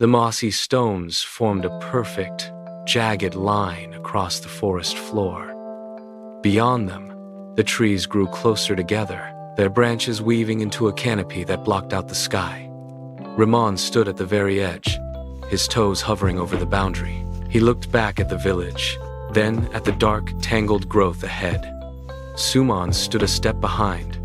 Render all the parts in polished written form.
The mossy stones formed a perfect, jagged line across the forest floor. Beyond them, the trees grew closer together, their branches weaving into a canopy that blocked out the sky. Rimon stood at the very edge, his toes hovering over the boundary. He looked back at the village, then at the dark, tangled growth ahead. Sumon stood a step behind,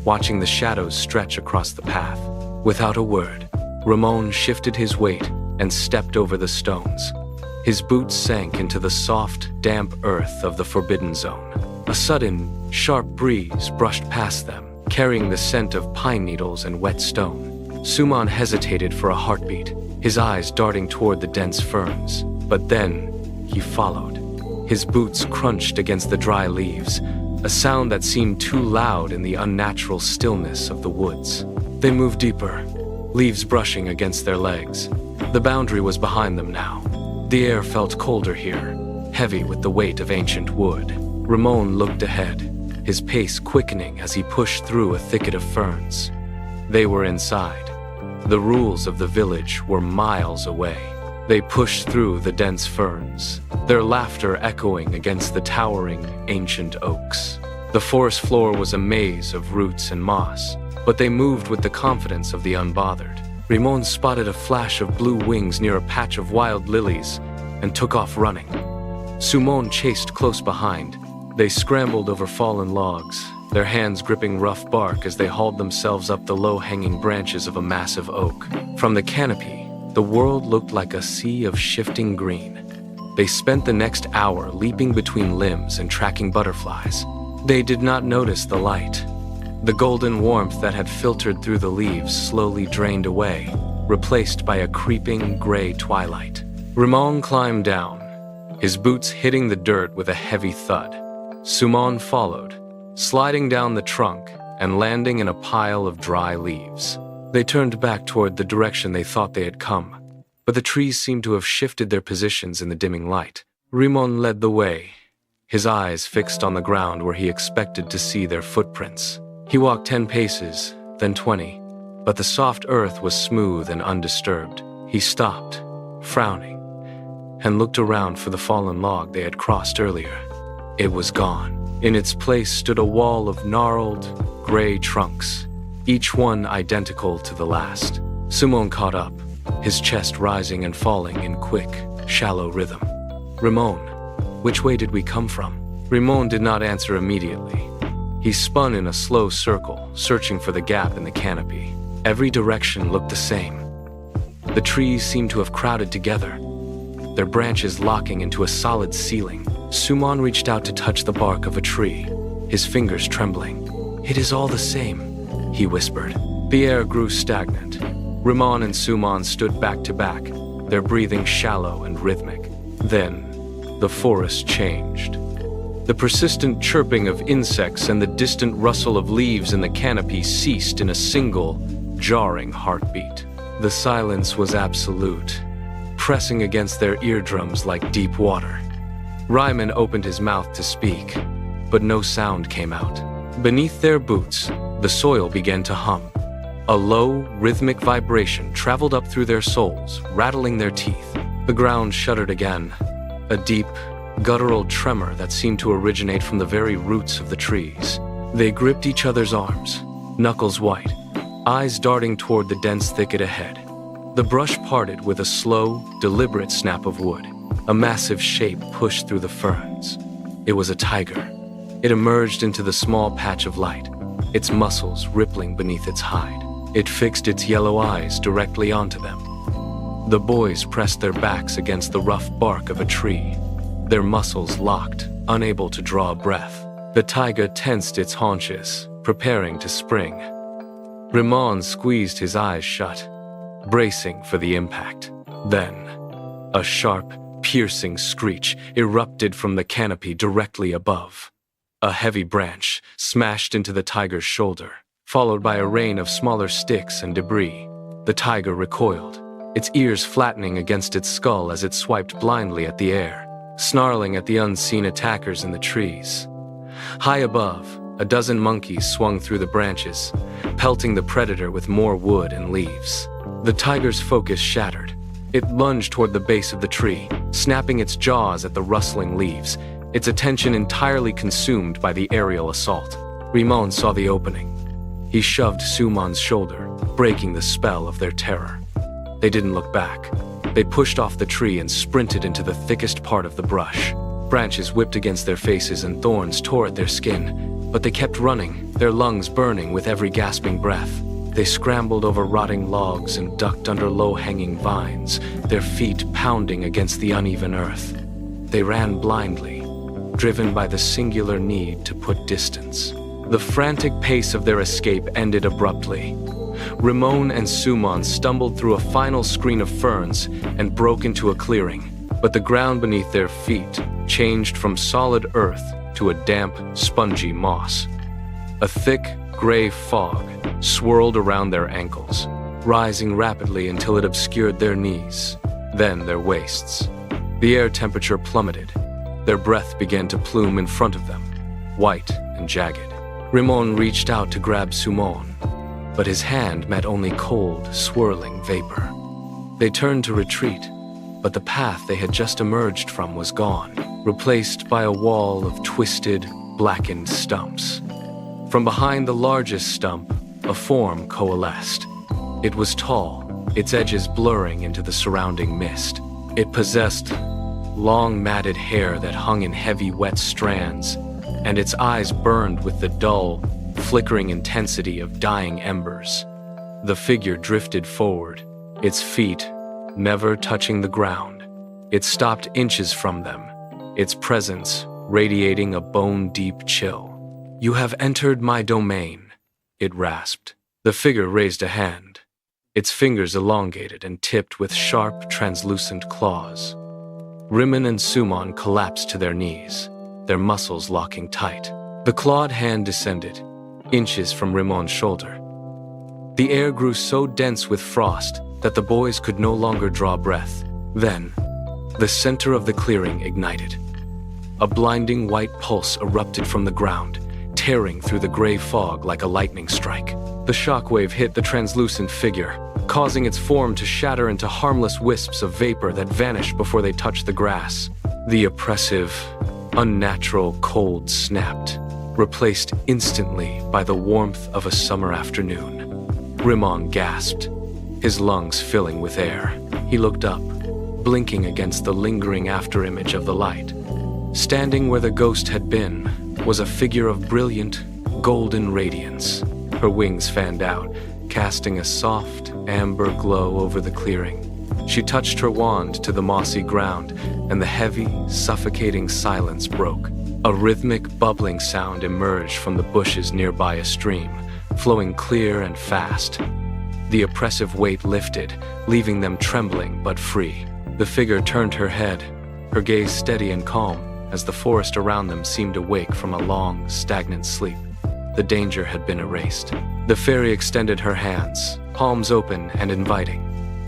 watching the shadows stretch across the path. Without a word, Rimon shifted his weight and stepped over the stones. His boots sank into the soft, damp earth of the Forbidden Zone. A sudden, sharp breeze brushed past them, carrying the scent of pine needles and wet stone. Sumon hesitated for a heartbeat, his eyes darting toward the dense ferns. But then, he followed. His boots crunched against the dry leaves, a sound that seemed too loud in the unnatural stillness of the woods. They moved deeper, leaves brushing against their legs. The boundary was behind them now. The air felt colder here, heavy with the weight of ancient wood. Rimon looked ahead, his pace quickening as he pushed through a thicket of ferns. They were inside. The rules of the village were miles away. They pushed through the dense ferns, their laughter echoing against the towering, ancient oaks. The forest floor was a maze of roots and moss, but they moved with the confidence of the unbothered. Rimon spotted a flash of blue wings near a patch of wild lilies and took off running. Sumon chased close behind. They scrambled over fallen logs, their hands gripping rough bark as they hauled themselves up the low-hanging branches of a massive oak. From the canopy, the world looked like a sea of shifting green. They spent the next hour leaping between limbs and tracking butterflies. They did not notice the light. The golden warmth that had filtered through the leaves slowly drained away, replaced by a creeping gray twilight. Rimon climbed down, his boots hitting the dirt with a heavy thud. Sumon followed, sliding down the trunk and landing in a pile of dry leaves. They turned back toward the direction they thought they had come, but the trees seemed to have shifted their positions in the dimming light. Rimon led the way, his eyes fixed on the ground where he expected to see their footprints. He walked 10 paces, then 20, but the soft earth was smooth and undisturbed. He stopped, frowning, and looked around for the fallen log they had crossed earlier. It was gone. In its place stood a wall of gnarled, gray trunks, each one identical to the last. Sumon caught up, his chest rising and falling in quick, shallow rhythm. "Rimon, which way did we come from?" Rimon did not answer immediately. He spun in a slow circle, searching for the gap in the canopy. Every direction looked the same. The trees seemed to have crowded together, their branches locking into a solid ceiling. Sumon reached out to touch the bark of a tree, his fingers trembling. "It is all the same," he whispered. The air grew stagnant. Rimon and Sumon stood back to back, their breathing shallow and rhythmic. Then, the forest changed. The persistent chirping of insects and the distant rustle of leaves in the canopy ceased in a single, jarring heartbeat. The silence was absolute, pressing against their eardrums like deep water. Rimon opened his mouth to speak, but no sound came out. Beneath their boots, the soil began to hum. A low, rhythmic vibration traveled up through their soles, rattling their teeth. The ground shuddered again, a deep, guttural tremor that seemed to originate from the very roots of the trees. They gripped each other's arms, knuckles white, eyes darting toward the dense thicket ahead. The brush parted with a slow, deliberate snap of wood. A massive shape pushed through the ferns. It was a tiger. It emerged into the small patch of light, its muscles rippling beneath its hide. It fixed its yellow eyes directly onto them. The boys pressed their backs against the rough bark of a tree, their muscles locked, unable to draw a breath. The tiger tensed its haunches, preparing to spring. Rimon squeezed his eyes shut, bracing for the impact. Then, a sharp, piercing screech erupted from the canopy directly above. A heavy branch smashed into the tiger's shoulder, followed by a rain of smaller sticks and debris. The tiger recoiled, its ears flattening against its skull as it swiped blindly at the air, snarling at the unseen attackers in the trees. High above, a dozen monkeys swung through the branches, pelting the predator with more wood and leaves. The tiger's focus shattered, It lunged toward the base of the tree, snapping its jaws at the rustling leaves, its attention entirely consumed by the aerial assault. Rimon saw the opening. He shoved Sumon's shoulder, breaking the spell of their terror. They didn't look back. They pushed off the tree and sprinted into the thickest part of the brush. Branches whipped against their faces and thorns tore at their skin, but they kept running, their lungs burning with every gasping breath. They scrambled over rotting logs and ducked under low-hanging vines, their feet pounding against the uneven earth. They ran blindly, driven by the singular need to put distance. The frantic pace of their escape ended abruptly. Rimon and Sumon stumbled through a final screen of ferns and broke into a clearing, but the ground beneath their feet changed from solid earth to a damp, spongy moss. A thick, gray fog swirled around their ankles, rising rapidly until it obscured their knees, then their waists. The air temperature plummeted. Their breath began to plume in front of them, white and jagged. Rimon reached out to grab Sumon, but his hand met only cold, swirling vapor. They turned to retreat, but the path they had just emerged from was gone, replaced by a wall of twisted, blackened stumps. From behind the largest stump, a form coalesced. It was tall, its edges blurring into the surrounding mist. It possessed long matted hair that hung in heavy wet strands, and its eyes burned with the dull, flickering intensity of dying embers. The figure drifted forward, its feet never touching the ground. It stopped inches from them, its presence radiating a bone-deep chill. "You have entered my domain," it rasped. The figure raised a hand, its fingers elongated and tipped with sharp, translucent claws. Rimon and Sumon collapsed to their knees, their muscles locking tight. The clawed hand descended, inches from Rimon's shoulder. The air grew so dense with frost that the boys could no longer draw breath. Then, the center of the clearing ignited. A blinding white pulse erupted from the ground, tearing through the gray fog like a lightning strike. The shockwave hit the translucent figure, causing its form to shatter into harmless wisps of vapor that vanished before they touched the grass. The oppressive, unnatural cold snapped, replaced instantly by the warmth of a summer afternoon. Rimon gasped, his lungs filling with air. He looked up, blinking against the lingering afterimage of the light. Standing where the ghost had been was a figure of brilliant, golden radiance. Her wings fanned out, casting a soft, amber glow over the clearing. She touched her wand to the mossy ground, and the heavy, suffocating silence broke. A rhythmic, bubbling sound emerged from the bushes nearby a stream, flowing clear and fast. The oppressive weight lifted, leaving them trembling but free. The figure turned her head, her gaze steady and calm, as the forest around them seemed awake from a long, stagnant sleep. The danger had been erased. The fairy extended her hands, palms open and inviting.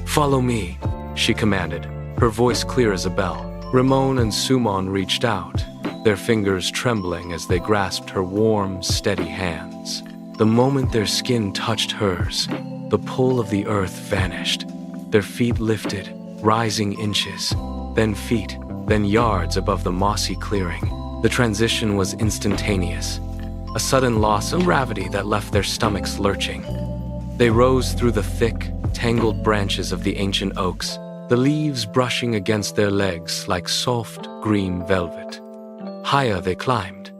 "Follow me," she commanded, her voice clear as a bell. Rimon and Sumon reached out, their fingers trembling as they grasped her warm, steady hands. The moment their skin touched hers, the pull of the earth vanished. Their feet lifted, rising inches, then feet, then yards above the mossy clearing. The transition was instantaneous, a sudden loss of gravity that left their stomachs lurching. They rose through the thick, tangled branches of the ancient oaks, the leaves brushing against their legs like soft, green velvet. Higher they climbed,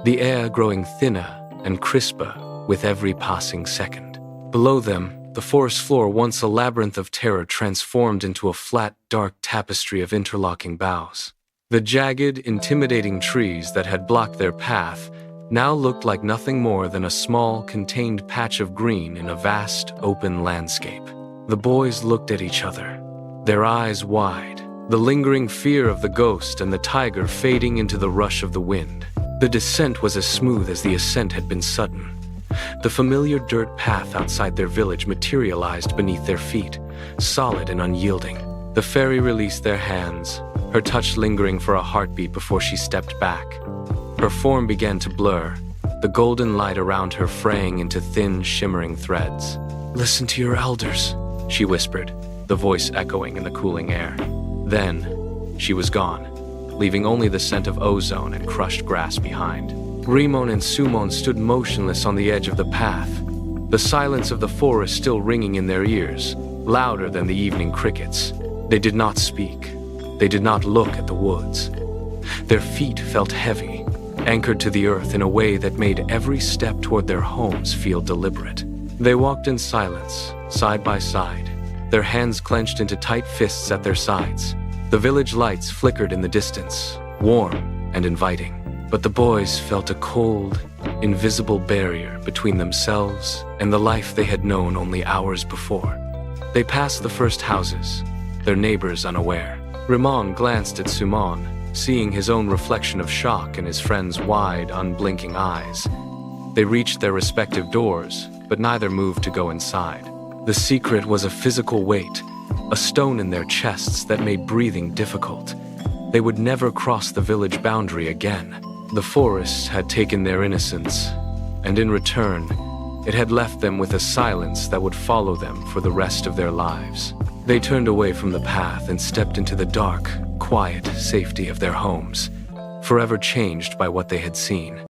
the air growing thinner and crisper with every passing second. Below them, the forest floor, once a labyrinth of terror, transformed into a flat, dark tapestry of interlocking boughs. The jagged, intimidating trees that had blocked their path now looked like nothing more than a small, contained patch of green in a vast, open landscape. The boys looked at each other, their eyes wide, the lingering fear of the ghost and the tiger fading into the rush of the wind. The descent was as smooth as the ascent had been sudden. The familiar dirt path outside their village materialized beneath their feet, solid and unyielding. The fairy released their hands, her touch lingering for a heartbeat before she stepped back. Her form began to blur, the golden light around her fraying into thin, shimmering threads. "Listen to your elders," she whispered, the voice echoing in the cooling air. Then, she was gone, leaving only the scent of ozone and crushed grass behind. Rimon and Sumon stood motionless on the edge of the path, the silence of the forest still ringing in their ears, louder than the evening crickets. They did not speak. They did not look at the woods. Their feet felt heavy, anchored to the earth in a way that made every step toward their homes feel deliberate. They walked in silence, side by side, their hands clenched into tight fists at their sides. The village lights flickered in the distance, warm and inviting. But the boys felt a cold, invisible barrier between themselves and the life they had known only hours before. They passed the first houses, their neighbors unaware. Rimon glanced at Sumon, seeing his own reflection of shock in his friend's wide, unblinking eyes. They reached their respective doors, but neither moved to go inside. The secret was a physical weight, a stone in their chests that made breathing difficult. They would never cross the village boundary again. The forest had taken their innocence, and in return, it had left them with a silence that would follow them for the rest of their lives. They turned away from the path and stepped into the dark, quiet safety of their homes, forever changed by what they had seen.